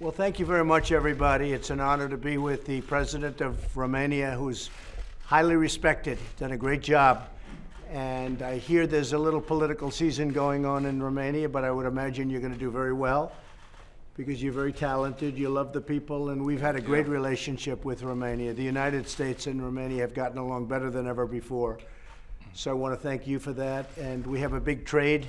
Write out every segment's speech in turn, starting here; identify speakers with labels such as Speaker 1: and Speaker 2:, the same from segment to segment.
Speaker 1: Well, thank you very much, everybody. It's an honor to be with the President of Romania, who's highly respected, done a great job. And I hear there's a little political season going on in Romania, but I would imagine you're going to do very well because you're very talented, you love the people, and we've had a great relationship with Romania. The United States and Romania have gotten along better than ever before. So I want to thank you for that. And we have a big trade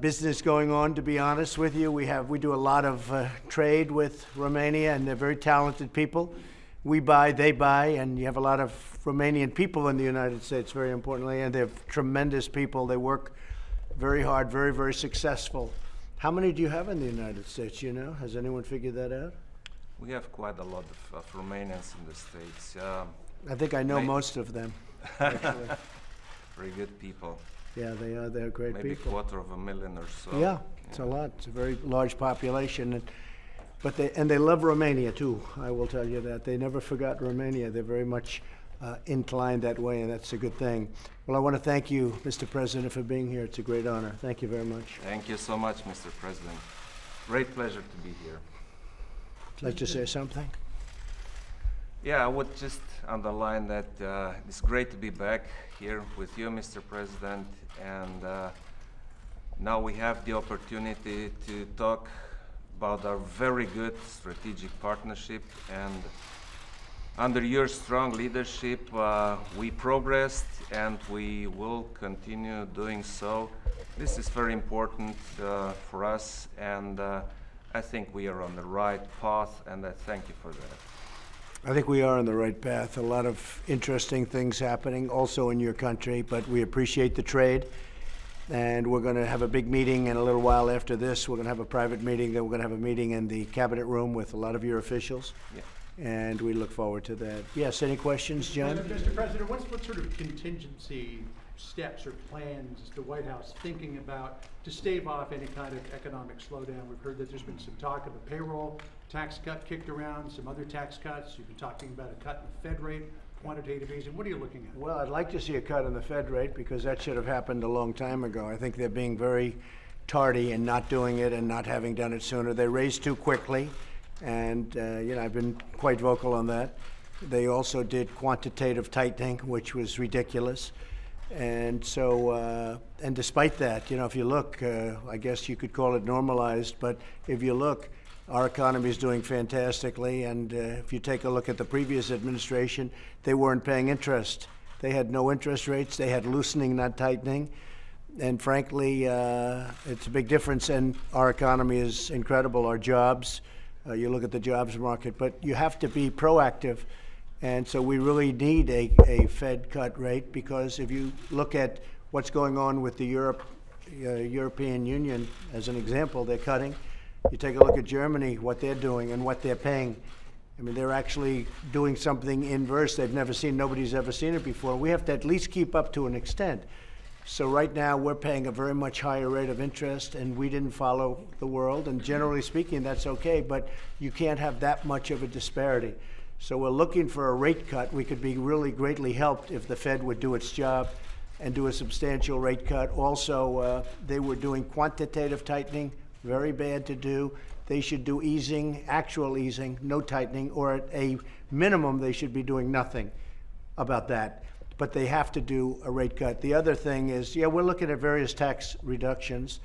Speaker 1: business going on, to be honest with you. We do a lot of trade with Romania, and they're very talented people. We buy, they buy, and you have a lot of Romanian people in the United States, very importantly, and they're tremendous people. They work very hard, very, very successful. How many do you have in the United States, you know? Has anyone figured that out?
Speaker 2: We have quite a lot of Romanians in the States.
Speaker 1: I think I know most of them, actually.
Speaker 2: Very good people.
Speaker 1: Yeah, they are. They're great
Speaker 2: Maybe
Speaker 1: people.
Speaker 2: Maybe 250,000 or so.
Speaker 1: Yeah, it's a lot. It's a very large population. But they love Romania, too. I will tell you that. They never forgot Romania. They're very much inclined that way, and that's a good thing. Well, I want to thank you, Mr. President, for being here. It's a great honor. Thank you very much.
Speaker 2: Thank you so much, Mr. President. Great pleasure to be here.
Speaker 1: Would you like to say something?
Speaker 2: Yeah, I would just underline that it's great to be back here with you, Mr. President, and now we have the opportunity to talk about our very good strategic partnership, and under your strong leadership we progressed and we will continue doing so. This is very important for us, and I think we are on the right path, and I thank you for that.
Speaker 1: I think we are on the right path. A lot of interesting things happening also in your country, but we appreciate the trade. And we're going to have a big meeting in a little while after this. We're going to have a private meeting, then we're going to have a meeting in the cabinet room with a lot of your officials.
Speaker 2: Yeah.
Speaker 1: And we look forward to that. Yes, any questions, John?
Speaker 3: Mr. President, what sort of contingency steps or plans is the White House thinking about to stave off any kind of economic slowdown? We've heard that there's been some talk of a payroll tax cut kicked around, some other tax cuts. You've been talking about a cut in the Fed rate, quantitative easing. What are you looking at?
Speaker 1: Well, I'd like to see a cut in the Fed rate because that should have happened a long time ago. I think they're being very tardy in not doing it and not having done it sooner. They raised too quickly, and I've been quite vocal on that. They also did quantitative tightening, which was ridiculous. And so, and despite that, if you look, I guess you could call it normalized, but if you look, our economy is doing fantastically, and if you take a look at the previous administration, they weren't paying interest. They had no interest rates. They had loosening, not tightening. And frankly, it's a big difference, and our economy is incredible. Our jobs, you look at the jobs market, but you have to be proactive. And so we really need a Fed cut rate, because if you look at what's going on with the European Union, as an example, they're cutting. You take a look at Germany, what they're doing and what they're paying. I mean, they're actually doing something inverse they've never seen. Nobody's ever seen it before. We have to at least keep up to an extent. So right now, we're paying a very much higher rate of interest, and we didn't follow the world. And generally speaking, that's okay, but you can't have that much of a disparity. So we're looking for a rate cut. We could be really greatly helped if the Fed would do its job and do a substantial rate cut. Also, they were doing quantitative tightening. Very bad to do. They should do easing, actual easing, no tightening, or at a minimum, they should be doing nothing about that. But they have to do a rate cut. The other thing is, we're looking at various tax reductions,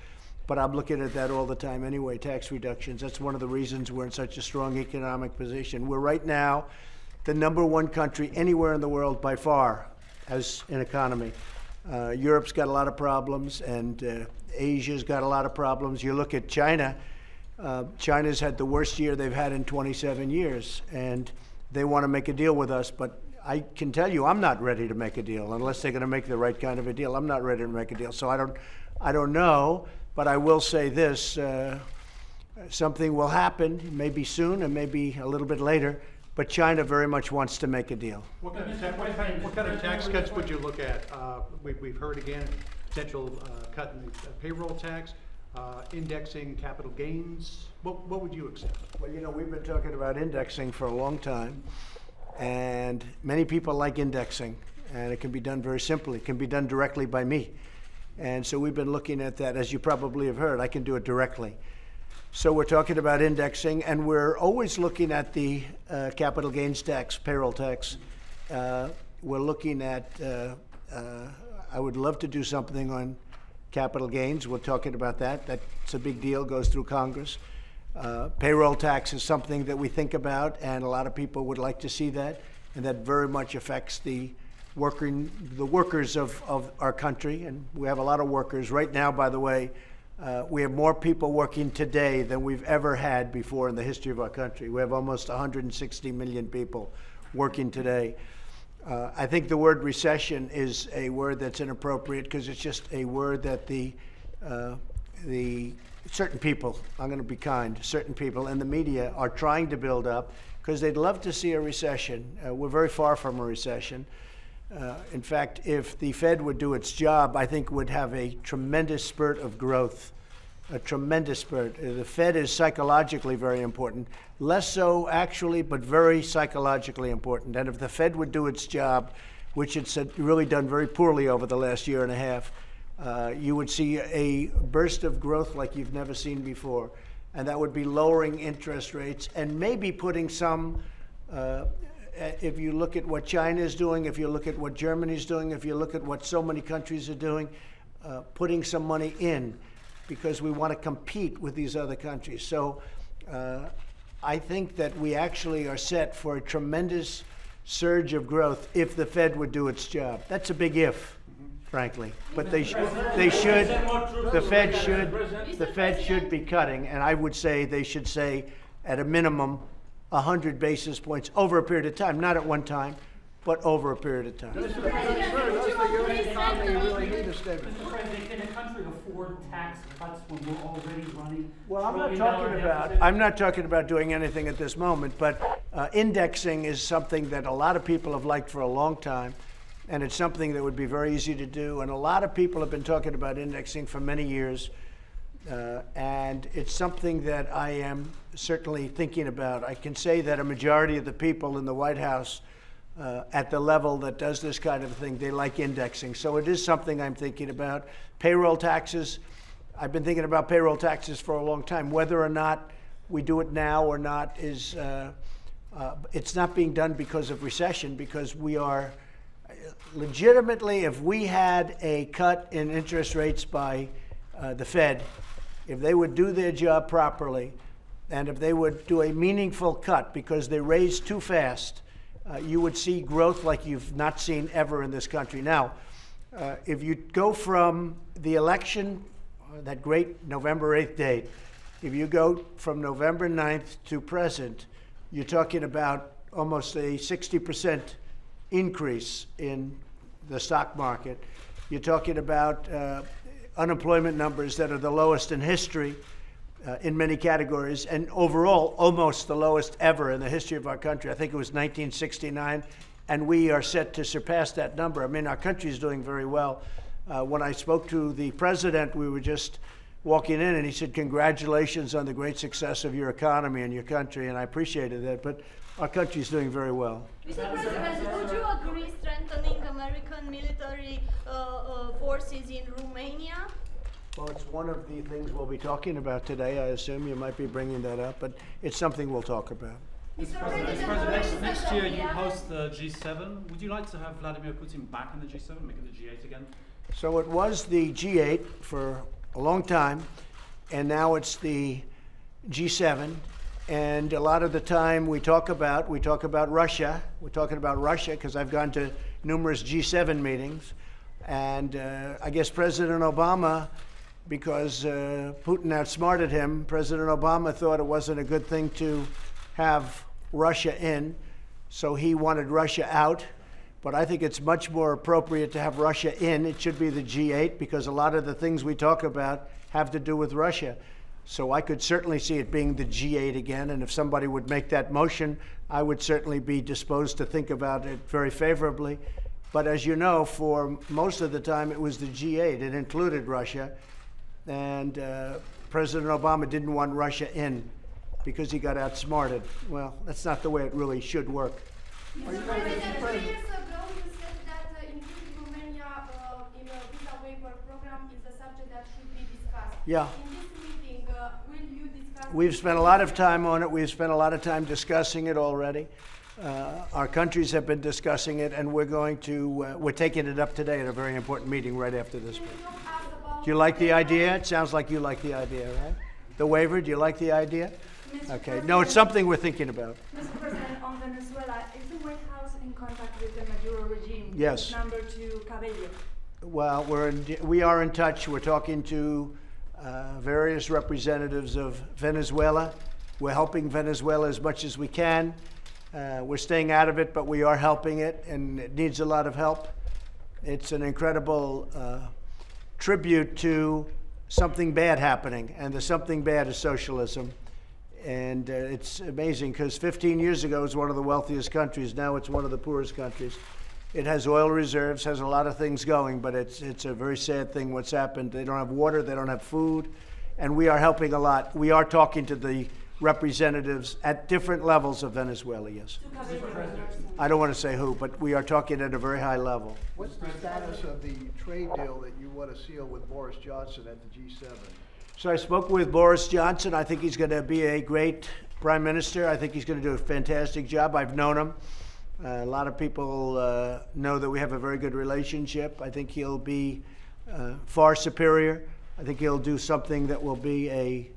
Speaker 1: but I'm looking at that all the time anyway, tax reductions. That's one of the reasons we're in such a strong economic position. We're right now the #1 country anywhere in the world by far as an economy. Europe's got a lot of problems, and Asia's got a lot of problems. You look at China, China's had the worst year they've had in 27 years, and they want to make a deal with us, but I can tell you I'm not ready to make a deal unless they're going to make the right kind of a deal. I'm not ready to make a deal, so I don't know, but I will say this, something will happen, maybe soon and maybe a little bit later, but China very much wants to make a deal.
Speaker 3: What kind of tax cuts would you look at? We've heard again, potential cut in the payroll tax, indexing capital gains. What would you accept?
Speaker 1: Well, we've been talking about indexing for a long time, and many people like indexing, and it can be done very simply. It can be done directly by me. And so we've been looking at that. As you probably have heard, I can do it directly. So we're talking about indexing, and we're always looking at the capital gains tax, payroll tax. We're looking at, I would love to do something on capital gains. We're talking about that. That's a big deal, goes through Congress. Payroll tax is something that we think about, and a lot of people would like to see that, and that very much affects the workers of our country, and we have a lot of workers. Right now, by the way, we have more people working today than we've ever had before in the history of our country. We have almost 160 million people working today. I think the word recession is a word that's inappropriate because it's just a word that the certain people, I'm going to be kind, certain people in the media are trying to build up because they'd love to see a recession. We're very far from a recession. In fact, if the Fed would do its job, I think would have a tremendous spurt of growth, a tremendous spurt. The Fed is psychologically very important, less so actually, but very psychologically important. And if the Fed would do its job, which it's really done very poorly over the last year and a half, you would see a burst of growth like you've never seen before. And that would be lowering interest rates and maybe putting some, if you look at what China is doing, if you look at what Germany is doing, if you look at what so many countries are doing, putting some money in because we want to compete with these other countries. So I think that we actually are set for a tremendous surge of growth if the Fed would do its job. That's a big if, frankly. But the Fed should be cutting, and I would say they should say at a minimum 100 basis points over a period of time, not at one time, but over a period of time.
Speaker 4: Does the U.S. economy really need a stimulus? Mr. President, can a country afford tax cuts when we're already running?
Speaker 1: Well, I'm not talking about doing anything at this moment, but indexing is something that a lot of people have liked for a long time, and it's something that would be very easy to do. And a lot of people have been talking about indexing for many years, and it's something that I am certainly thinking about. I can say that a majority of the people in the White House at the level that does this kind of thing, they like indexing. So it is something I'm thinking about. Payroll taxes, I've been thinking about payroll taxes for a long time. Whether or not we do it now or not is, it's not being done because of recession, because we are legitimately, if we had a cut in interest rates by the Fed, if they would do their job properly, and if they would do a meaningful cut because they raised too fast, you would see growth like you've not seen ever in this country. Now, if you go from the election, that great November 8th date, if you go from November 9th to present, you're talking about almost a 60% increase in the stock market. You're talking about unemployment numbers that are the lowest in history in many categories, and overall almost the lowest ever in the history of our country. I think it was 1969, and we are set to surpass that number. I mean, our country is doing very well. When I spoke to the president, we were just walking in, and he said, "Congratulations on the great success of your economy and your country," and I appreciated that, but our country is doing very well.
Speaker 5: Mr. President, would you agree strengthening American military forces in Romania?
Speaker 1: Well, it's one of the things we'll be talking about today. I assume you might be bringing that up, but it's something we'll talk about.
Speaker 5: Mr.
Speaker 6: President,
Speaker 5: President,
Speaker 6: next year you host the G7. Would you like to have Vladimir Putin back in the G7, make it the G8 again?
Speaker 1: So it was the G8 for a long time, and now it's the G7. And a lot of the time we talk about Russia. We're talking about Russia because I've gone to numerous G7 meetings. And I guess President Obama, because Putin outsmarted him, President Obama thought it wasn't a good thing to have Russia in, so he wanted Russia out. But I think it's much more appropriate to have Russia in. It should be the G8 because a lot of the things we talk about have to do with Russia. So I could certainly see it being the G8 again, and if somebody would make that motion, I would certainly be disposed to think about it very favorably. But as you know, for most of the time, it was the G8. It included Russia, and President Obama didn't want Russia in because he got outsmarted. Well, that's not the way it really should work.
Speaker 5: Mr. President, 3 years ago you said that including Romania in a visa waiver program is a subject that should be discussed.
Speaker 1: Yeah.
Speaker 5: In this meeting, will you discuss
Speaker 1: We've spent a lot of time on it. We've spent a lot of time discussing it already. Our countries have been discussing it, and we're taking it up today at a very important meeting right after this one. Do you like the idea? It sounds like you like the idea, right? The waiver, do you like the idea? Okay. No, it's something we're thinking about.
Speaker 7: Mr. President, on Venezuela, is the White House in contact with the Maduro regime?
Speaker 1: Yes.
Speaker 7: Number 2, Cabello.
Speaker 1: Well, we are in touch. We're talking to various representatives of Venezuela. We're helping Venezuela as much as we can. We're staying out of it, but we are helping it, and it needs a lot of help. It's an incredible tribute to something bad happening, and the something bad is socialism. And it's amazing because 15 years ago it was one of the wealthiest countries. Now it's one of the poorest countries. It has oil reserves, has a lot of things going, but it's a very sad thing what's happened. They don't have water, they don't have food, and we are helping a lot. We are talking to the representatives at different levels of Venezuela, yes. I don't want to say who, but we are talking at a very high level.
Speaker 8: What's the status of the trade deal that you want to seal with Boris Johnson at the G7?
Speaker 1: So I spoke with Boris Johnson. I think he's going to be a great prime minister. I think he's going to do a fantastic job. I've known him. A lot of people know that we have a very good relationship. I think he'll be far superior. I think he'll do something that will be I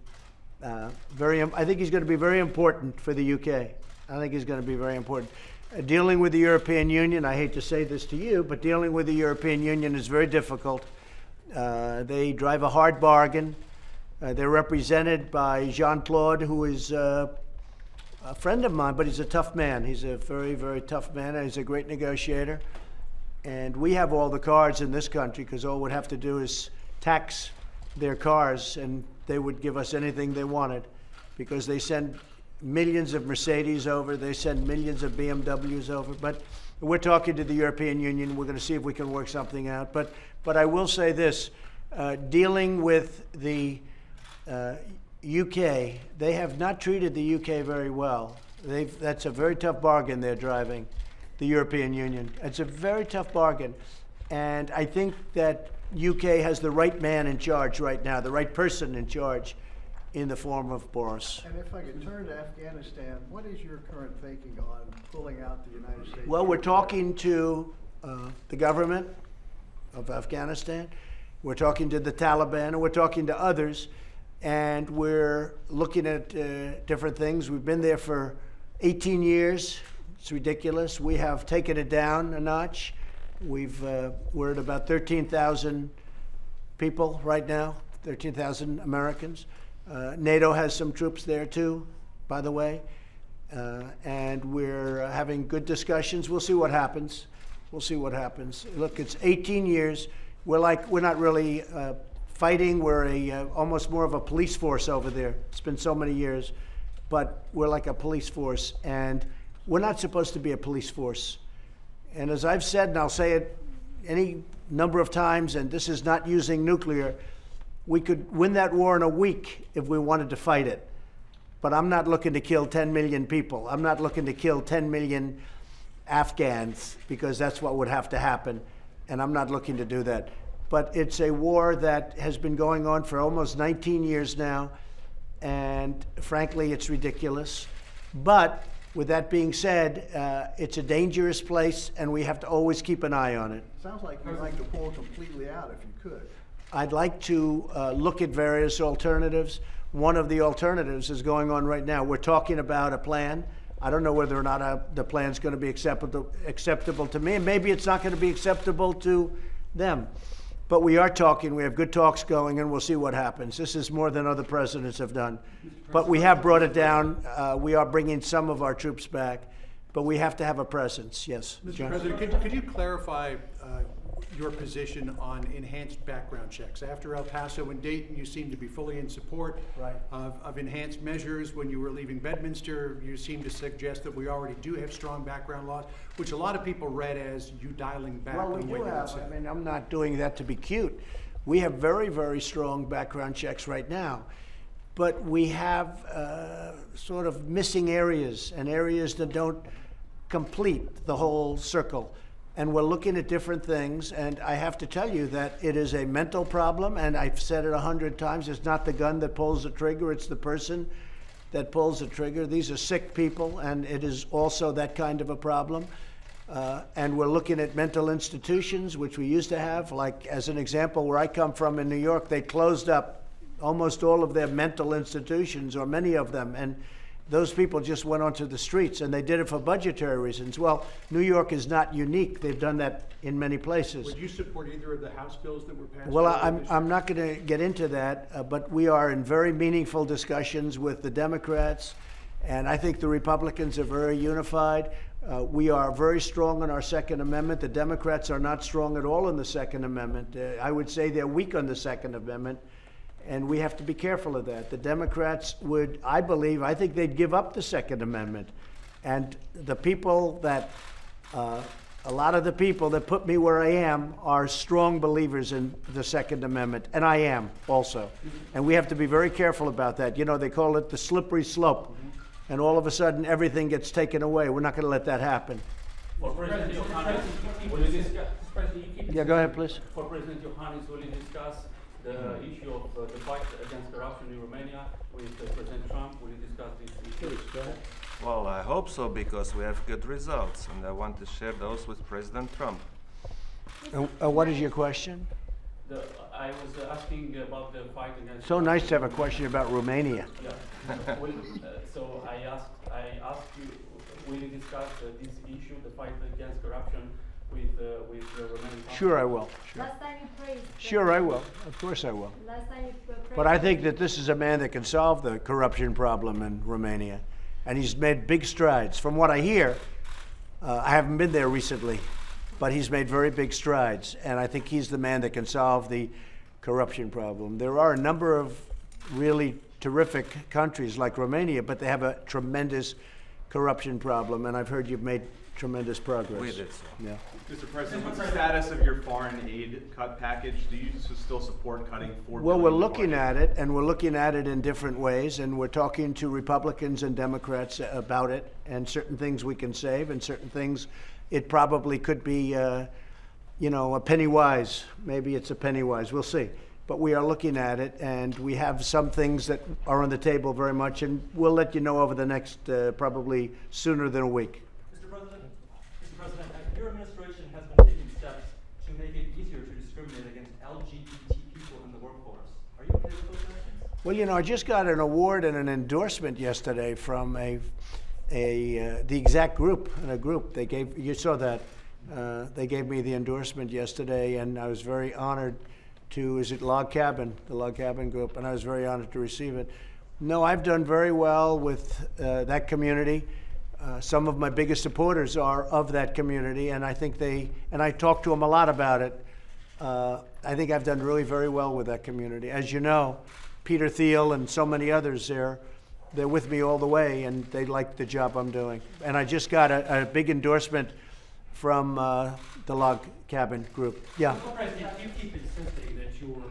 Speaker 1: think he's going to be very important for the UK. I think he's going to be very important. Dealing with the European Union, I hate to say this to you, but dealing with the European Union is very difficult. They drive a hard bargain. They're represented by Jean-Claude, who is a friend of mine, but he's a tough man. He's a very, very tough man, and he's a great negotiator. And we have all the cards in this country because all we'd have to do is tax their cars, and they would give us anything they wanted because they send millions of Mercedes over, they send millions of BMWs over. But we're talking to the European Union. We're going to see if we can work something out. But I will say this, dealing with the UK, they have not treated the UK very well. That's a very tough bargain they're driving, the European Union. It's a very tough bargain. And I think that UK has the right man in charge right now, the right person in charge in the form of Boris.
Speaker 8: And if I could turn to Afghanistan, what is your current thinking on pulling out the United States?
Speaker 1: Well, we're talking to the government of Afghanistan. We're talking to the Taliban, and we're talking to others. And we're looking at different things. We've been there for 18 years. It's ridiculous. We have taken it down a notch. We're at about 13,000 people right now, 13,000 Americans. NATO has some troops there too, by the way. And we're having good discussions. We'll see what happens. We'll see what happens. Look, it's 18 years. We're not really fighting. We're almost more of a police force over there. It's been so many years, but we're like a police force, and we're not supposed to be a police force. And as I've said, and I'll say it any number of times, and this is not using nuclear, we could win that war in a week if we wanted to fight it. But I'm not looking to kill 10 million people. I'm not looking to kill 10 million Afghans, because that's what would have to happen. And I'm not looking to do that. But it's a war that has been going on for almost 19 years now. And frankly, it's ridiculous. But with that being said, it's a dangerous place, and we have to always keep an eye on it.
Speaker 8: Sounds like you'd like to pull completely out if you could.
Speaker 1: I'd like to look at various alternatives. One of the alternatives is going on right now. We're talking about a plan. I don't know whether or not the plan's going to be acceptable to me, and maybe it's not going to be acceptable to them. But we are talking. We have good talks going, and we'll see what happens. This is more than other presidents have done. But we have brought it down. We are bringing some of our troops back, but we have to have a presence. Yes,
Speaker 3: Mr.
Speaker 1: John?
Speaker 3: President, could you clarify your position on enhanced background checks? After El Paso and Dayton, you seem to be fully in support of enhanced measures. When you were leaving Bedminster, you seemed to suggest that we already do have strong background laws, which a lot of people read as you dialing back.
Speaker 1: Well, we
Speaker 3: the way
Speaker 1: do
Speaker 3: you
Speaker 1: have.
Speaker 3: said.
Speaker 1: I mean, I'm not doing that to be cute. We have very, very strong background checks right now. But we have sort of missing areas and areas that don't complete the whole circle. And we're looking at different things, and I have to tell you that it is a mental problem, and I've said it 100 times. It's not the gun that pulls the trigger, it's the person that pulls the trigger. These are sick people, and it is also that kind of a problem. And we're looking at mental institutions, which we used to have. Like, as an example, where I come from in New York, they closed up almost all of their mental institutions, or many of them, and those people just went onto the streets, and they did it for budgetary reasons. Well, New York is not unique. They've done that in many places.
Speaker 3: Would you support either of the House bills that were passed?
Speaker 1: Well,
Speaker 3: earlier this
Speaker 1: I'm
Speaker 3: year?
Speaker 1: not going to get into that, but we are in very meaningful discussions with the Democrats, and I think the Republicans are very unified. We are very strong on our Second Amendment. The Democrats are not strong at all on the Second Amendment. I would say they're weak on the Second Amendment, and we have to be careful of that. The Democrats would, I think they'd give up the Second Amendment. And the people that, a lot of the people that put me where I am are strong believers in the Second Amendment, and I am also. And we have to be very careful about that. You know, they call it the slippery slope. And all of a sudden, everything gets taken away. We're not going to let that happen.
Speaker 4: For President Yohannes, will you discuss,
Speaker 1: Yeah, go ahead, please.
Speaker 4: For President Yohannes, will you discuss the issue of the fight against corruption in Romania with President Trump? Will you discuss this issue?
Speaker 2: Well, I hope so, because we have good results, and I want to share those with President Trump.
Speaker 1: What is your question?
Speaker 4: I was asking about the fight against.
Speaker 1: So nice to have a question about Romania.
Speaker 4: Yeah. So I asked you, will you discuss this issue, the fight against corruption, with the Romanian?
Speaker 1: Sure, I will. Sure.
Speaker 7: Last time you praised.
Speaker 1: Sure, I will. Of course, I will.
Speaker 7: Last time you praised.
Speaker 1: But I think that this is a man that can solve the corruption problem in Romania. And he's made big strides. From what I hear, I haven't been there recently, but he's made very big strides. And I think he's the man that can solve the corruption problem. There are a number of really terrific countries like Romania, but they have a tremendous corruption problem. And I've heard you've made tremendous progress.
Speaker 2: We did so.
Speaker 1: Yeah.
Speaker 9: Mr. President, what's the status of your foreign aid cut package? Do you still support cutting $4
Speaker 1: Well,
Speaker 9: billion
Speaker 1: we're
Speaker 9: in
Speaker 1: looking
Speaker 9: foreign
Speaker 1: at
Speaker 9: aid?
Speaker 1: it, and we're looking at it in different ways, and we're talking to Republicans and Democrats about it, and certain things we can save, and certain things it probably could be, a penny wise. Maybe it's a penny wise. We'll see. But we are looking at it, and we have some things that are on the table very much, and we'll let you know over the next, probably sooner than a week.
Speaker 10: Mr. President, your administration has been taking steps to make it easier to discriminate against LGBT people in the workforce. Are you okay with those actions?
Speaker 1: Well, I just got an award and an endorsement yesterday from the exact group, in a group. They gave, you saw that, they gave me the endorsement yesterday, and I was very honored to, is it Log Cabin, the Log Cabin group, and I was very honored to receive it. No, I've done very well with that community. Some of my biggest supporters are of that community, and I think and I talk to them a lot about it. I think I've done really very well with that community. As you know, Peter Thiel and so many others they're with me all the way, and they like the job I'm doing. And I just got a big endorsement from the Log Cabin group. Yeah.
Speaker 4: Mr. President, you keep insisting that your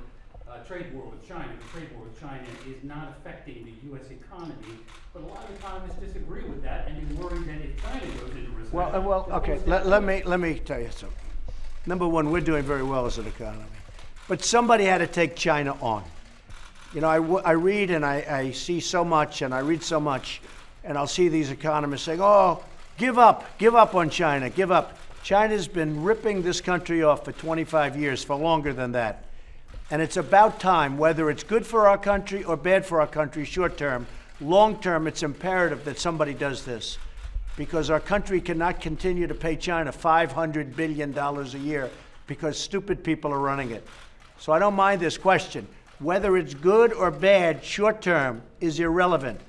Speaker 4: trade war with China, the trade war with China, is not affecting the U.S. economy, but a lot of economists disagree with that, and they worry that if China goes into recession.
Speaker 1: Well, okay. Let me tell you something. Number one, we're doing very well as an economy, but somebody had to take China on. I read and I see so much, and I read so much, and I'll see these economists saying, "Oh, give up on China, give up." China's been ripping this country off for 25 years, for longer than that. And it's about time, whether it's good for our country or bad for our country short term, long term, it's imperative that somebody does this. Because our country cannot continue to pay China $500 billion a year because stupid people are running it. So I don't mind this question. Whether it's good or bad short term is irrelevant.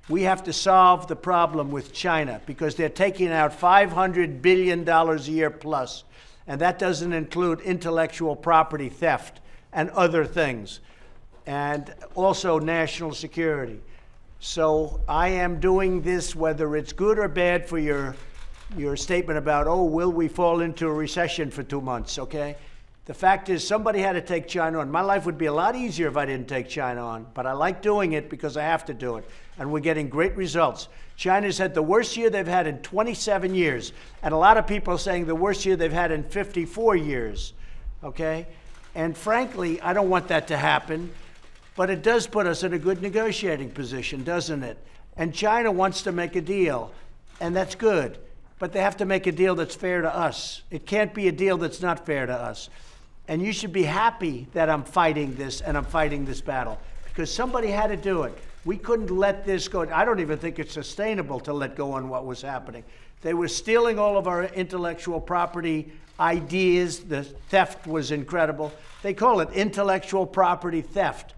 Speaker 1: We have to solve the problem with China because they're taking out $500 billion a year plus. And that doesn't include intellectual property theft and other things, and also national security. So I am doing this, whether it's good or bad, for your statement about, oh, will we fall into a recession for 2 months, okay? The fact is, somebody had to take China on. My life would be a lot easier if I didn't take China on, but I like doing it because I have to do it, and we're getting great results. China's had the worst year they've had in 27 years, and a lot of people are saying the worst year they've had in 54 years, okay? And frankly, I don't want that to happen. But it does put us in a good negotiating position, doesn't it? And China wants to make a deal, and that's good. But they have to make a deal that's fair to us. It can't be a deal that's not fair to us. And you should be happy that I'm fighting this and I'm fighting this battle, because somebody had to do it. We couldn't let this go. I don't even think it's sustainable to let go on what was happening. They were stealing all of our intellectual property ideas. The theft was incredible. They call it intellectual property theft.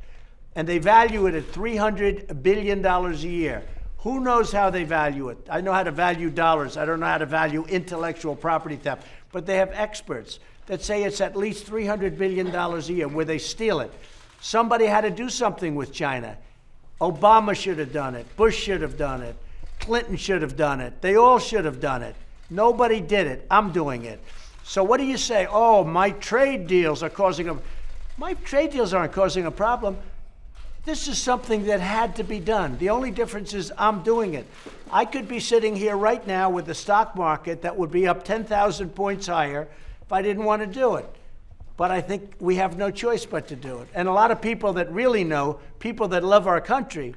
Speaker 1: And they value it at $300 billion a year. Who knows how they value it? I know how to value dollars. I don't know how to value intellectual property theft. But they have experts that say it's at least $300 billion a year where they steal it. Somebody had to do something with China. Obama should have done it. Bush should have done it. Clinton should have done it. They all should have done it. Nobody did it. I'm doing it. So what do you say? Oh, my trade deals are causing a... My trade deals aren't causing a problem. This is something that had to be done. The only difference is I'm doing it. I could be sitting here right now with the stock market that would be up 10,000 points higher if I didn't want to do it. But I think we have no choice but to do it. And a lot of people that really know, people that love our country,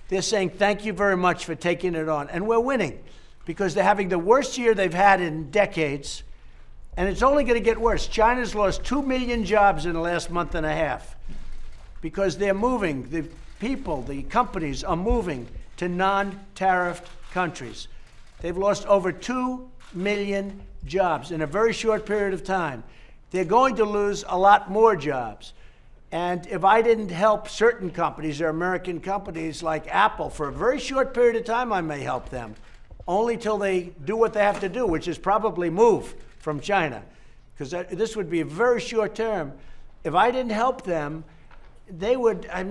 Speaker 1: they're saying, thank you very much for taking it on. And we're winning because they're having the worst year they've had in decades. And it's only going to get worse. China's lost 2 million jobs in the last month and a half because they're moving. The people, the companies are moving to non-tariffed countries. They've lost over 2 million jobs in a very short period of time. They're going to lose a lot more jobs. And if I didn't help certain companies or American companies like Apple for a very short period of time, I may help them, only till they do what they have to do, which is probably move from China, because this would be a very short term. If I didn't help them, they would have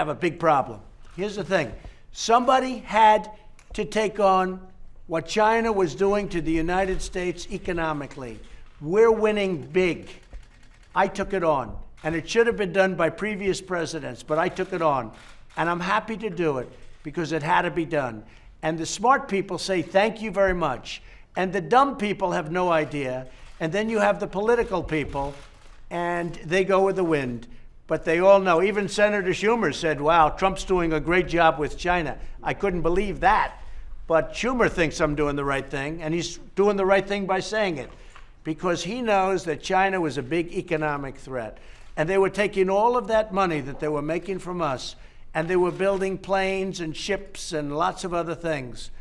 Speaker 1: a big problem. Here's the thing. Somebody had to take on what China was doing to the United States economically. We're winning big. I took it on. And it should have been done by previous presidents, but I took it on. And I'm happy to do it because it had to be done. And the smart people say, thank you very much. And the dumb people have no idea. And then you have the political people, and they go with the wind. But they all know. Even Senator Schumer said, wow, Trump's doing a great job with China. I couldn't believe that. But Schumer thinks I'm doing the right thing, and he's doing the right thing by saying it, because he knows that China was a big economic threat. And they were taking all of that money that they were making from us, and they were building planes and ships and lots of other things.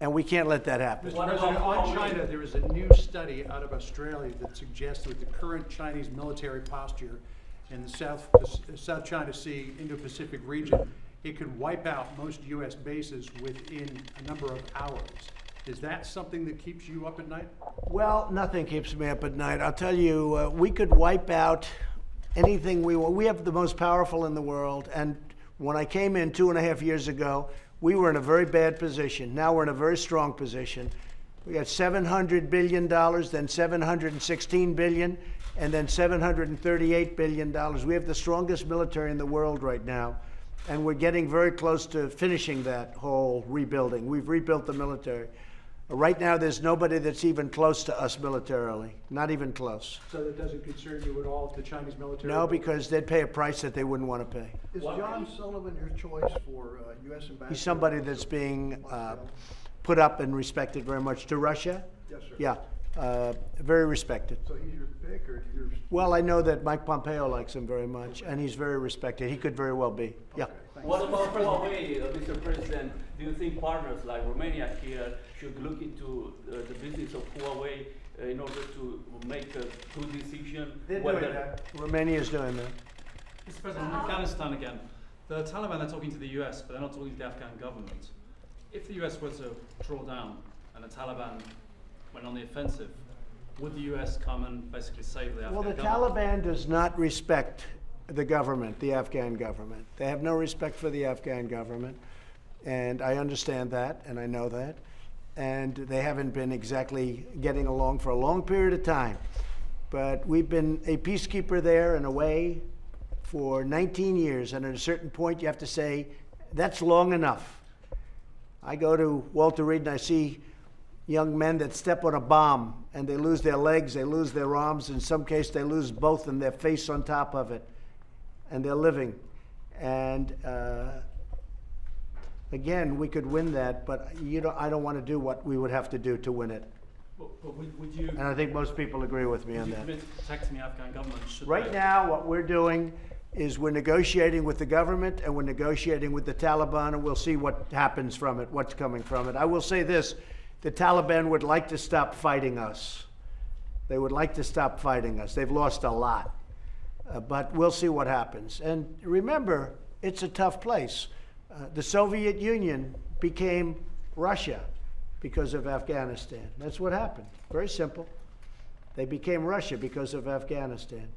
Speaker 1: And we can't let that happen.
Speaker 3: Mr. President, on China, there is a new study out of Australia that suggests that with the current Chinese military posture in the South China Sea, Indo-Pacific region, it could wipe out most U.S. bases within a number of hours. Is that something that keeps you up at night?
Speaker 1: Well, nothing keeps me up at night. I'll tell you, we could wipe out anything we want. We have the most powerful in the world. And when I came in 2.5 years ago, we were in a very bad position. Now we're in a very strong position. We got $700 billion, then $716 billion, and then $738 billion. We have the strongest military in the world right now. And we're getting very close to finishing that whole rebuilding. We've rebuilt the military. Right now, there's nobody that's even close to us militarily, not even close.
Speaker 3: So that doesn't concern you at all, the Chinese military?
Speaker 1: No, because they'd pay a price that they wouldn't want to pay.
Speaker 8: Is John Sullivan your choice for U.S. ambassador?
Speaker 1: He's somebody that's being put up and respected very much. To Russia?
Speaker 8: Yes, sir.
Speaker 1: Yeah, very respected.
Speaker 8: So he's your pick, or your...
Speaker 1: Well, I know that Mike Pompeo likes him very much, and he's very respected. He could very well be. Yeah.
Speaker 11: What about Huawei, Mr. President? Do you think partners like Romania here should look into the business of Huawei in order to make a good decision?
Speaker 1: They're doing that. Romania's doing that.
Speaker 6: Mr. President, in Afghanistan again, the Taliban are talking to the US, but they're not talking to the Afghan government. If the US were to draw down and the Taliban went on the offensive, would the US come and basically save the Afghan government?
Speaker 1: Well, the Taliban does not respect the government, the Afghan government. They have no respect for the Afghan government, and I understand that, and I know that. And they haven't been exactly getting along for a long period of time. But we've been a peacekeeper there in a way for 19 years, and at a certain point you have to say, that's long enough. I go to Walter Reed and I see young men that step on a bomb and they lose their legs, they lose their arms, in some case they lose both and their face on top of it. and they're living. And again, we could win that, but I don't want to do what we would have to do to win it.
Speaker 6: But would you?
Speaker 1: And I think most people agree with me on
Speaker 6: Would you
Speaker 1: that.
Speaker 6: commit to protecting the Afghan government?
Speaker 1: Right now, what we're doing is we're negotiating with the government and we're negotiating with the Taliban, and we'll see what happens from it, what's coming from it. I will say this, the Taliban would like to stop fighting us. They would like to stop fighting us. They've lost a lot. But we'll see what happens. And remember, it's a tough place. The Soviet Union became Russia because of Afghanistan. That's what happened. Very simple. They became Russia because of Afghanistan.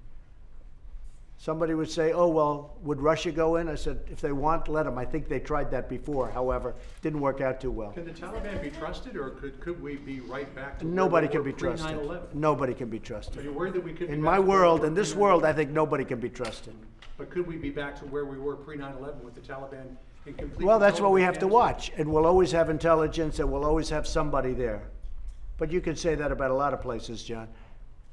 Speaker 1: Somebody would say, oh, well, would Russia go in? I said, if they want, let them. I think they tried that before. However, didn't work out too well.
Speaker 3: Can the Taliban be trusted, or could we be right back to where
Speaker 1: Nobody
Speaker 3: we
Speaker 1: can
Speaker 3: were
Speaker 1: be trusted.
Speaker 3: pre-9/11?
Speaker 1: Nobody can be
Speaker 3: Are
Speaker 1: trusted.
Speaker 3: you worried that we could be
Speaker 1: In
Speaker 3: back
Speaker 1: my
Speaker 3: to where we
Speaker 1: world,
Speaker 3: were
Speaker 1: in this
Speaker 3: pre-9/11?
Speaker 1: world, I think nobody can be trusted.
Speaker 3: But could we be back to where we were pre-9/11 with the Taliban in complete
Speaker 1: Well, that's
Speaker 3: control
Speaker 1: what
Speaker 3: of
Speaker 1: we have to
Speaker 3: Afghanistan?
Speaker 1: watch. And we'll always have intelligence and we'll always have somebody there. But you can say that about a lot of places, John.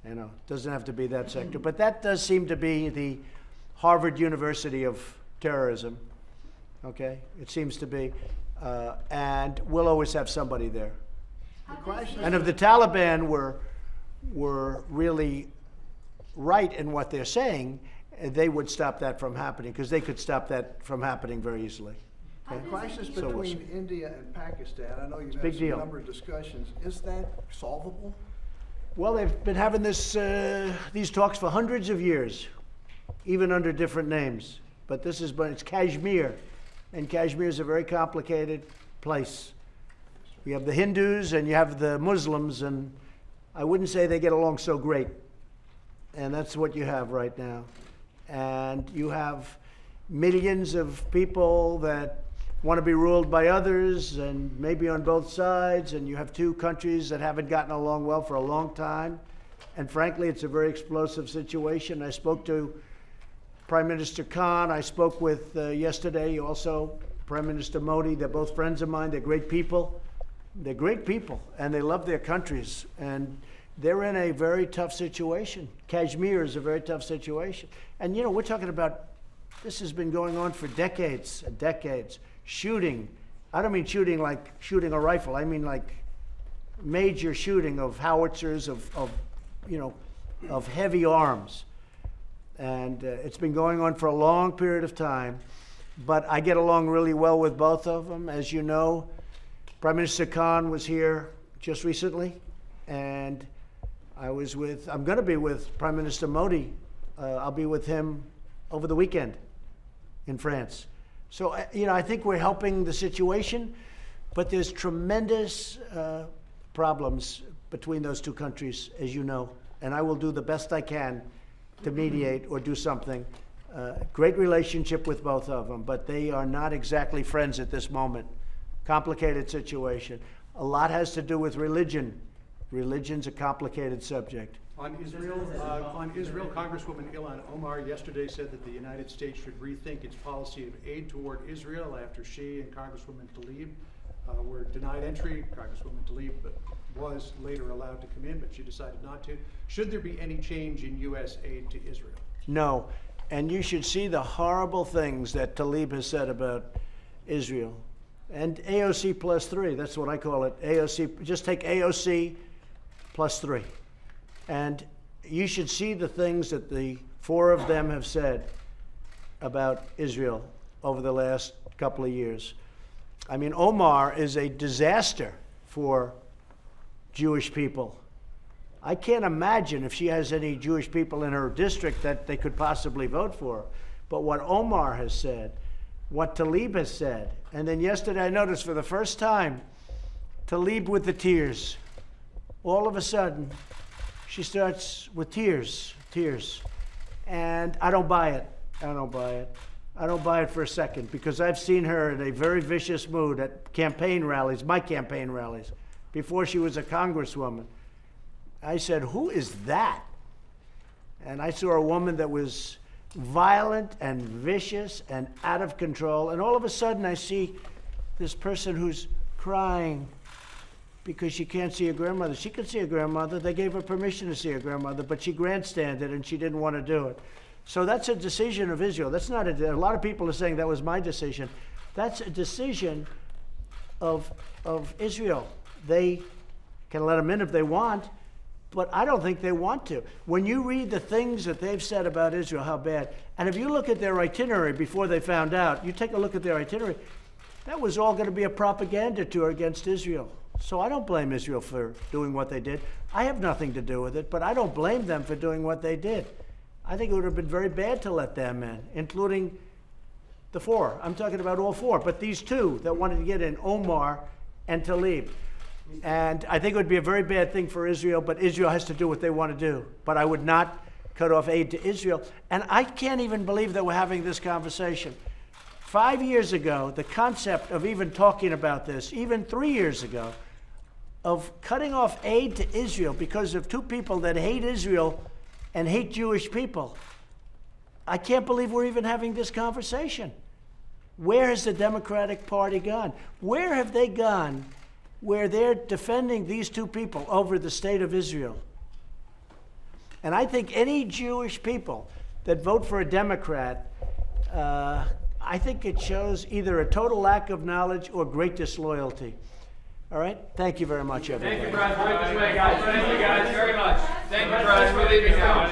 Speaker 1: You know, it doesn't have to be that sector. But that does seem to be the Harvard University of terrorism. Okay? It seems to be. And we'll always have somebody there. And if the Taliban were really right in what they're saying, they would stop that from happening, because they could stop that from happening very easily.
Speaker 8: The crisis
Speaker 1: So we'll see.
Speaker 8: between India and Pakistan, I know you've
Speaker 1: a
Speaker 8: had
Speaker 1: big
Speaker 8: some
Speaker 1: deal.
Speaker 8: number of discussions. Is that solvable?
Speaker 1: Well, they've been having these talks for hundreds of years, even under different names. But it's Kashmir, and Kashmir is a very complicated place. You have the Hindus and you have the Muslims, and I wouldn't say they get along so great. And that's what you have right now. And you have millions of people that want to be ruled by others, and maybe on both sides, and you have two countries that haven't gotten along well for a long time. And frankly, it's a very explosive situation. I spoke to Prime Minister Khan. I spoke with yesterday also Prime Minister Modi. They're both friends of mine. They're great people. They're great people, and they love their countries. And they're in a very tough situation. Kashmir is a very tough situation. And, you know, we're talking about, this has been going on for decades and decades. Shooting. I don't mean shooting like shooting a rifle. I mean like major shooting of howitzers, of heavy arms. And it's been going on for a long period of time. But I get along really well with both of them. As you know, Prime Minister Khan was here just recently, and I'm going to be with Prime Minister Modi. I'll be with him over the weekend in France. So, I think we're helping the situation, but there's tremendous problems between those two countries, as you know, and I will do the best I can to mediate or do something. Great relationship with both of them, but they are not exactly friends at this moment. Complicated situation. A lot has to do with religion. Religion's a complicated subject.
Speaker 3: On Israel, Congresswoman Ilhan Omar yesterday said that the United States should rethink its policy of aid toward Israel after she and Congresswoman Tlaib were denied entry. Congresswoman Tlaib was later allowed to come in, but she decided not to. Should there be any change in U.S. aid to Israel?
Speaker 1: No, and you should see the horrible things that Tlaib has said about Israel. And AOC plus 3, that's what I call it. AOC, just take AOC plus 3. And you should see the things that the four of them have said about Israel over the last couple of years. I mean, Omar is a disaster for Jewish people. I can't imagine if she has any Jewish people in her district that they could possibly vote for. But what Omar has said, what Tlaib has said, and then yesterday I noticed for the first time, Tlaib with the tears. All of a sudden, she starts with tears. And I don't buy it. I don't buy it for a second, because I've seen her in a very vicious mood at campaign rallies, my campaign rallies, before she was a congresswoman. I said, who is that? And I saw a woman that was violent and vicious and out of control. And all of a sudden I see this person who's crying because she can't see her grandmother. She could see her grandmother. They gave her permission to see her grandmother, but she grandstanded and she didn't want to do it. So that's a decision of Israel. That's not a lot of people are saying that was my decision. That's a decision of Israel. They can let them in if they want, but I don't think they want to. When you read the things that they've said about Israel, how bad, and if you look at their itinerary before they found out, you take a look at their itinerary, that was all going to be a propaganda tour against Israel. So I don't blame Israel for doing what they did. I have nothing to do with it, but I don't blame them for doing what they did. I think it would have been very bad to let them in, including the four. I'm talking about all four, but these two that wanted to get in, Omar and Tlaib. And I think it would be a very bad thing for Israel, but Israel has to do what they want to do. But I would not cut off aid to Israel. And I can't even believe that we're having this conversation. 5 years ago, the concept of even talking about this, even 3 years ago, of cutting off aid to Israel because of two people that hate Israel and hate Jewish people. I can't believe we're even having this conversation. Where has the Democratic Party gone? Where have they gone where they're defending these two people over the state of Israel? And I think any Jewish people that vote for a Democrat, I think it shows either a total lack of knowledge or great disloyalty. All right? Thank you very much, everybody.
Speaker 12: Thank you, Brian. Thank you, guys. Thank you guys very much. Thank you, Brian. We're leaving now.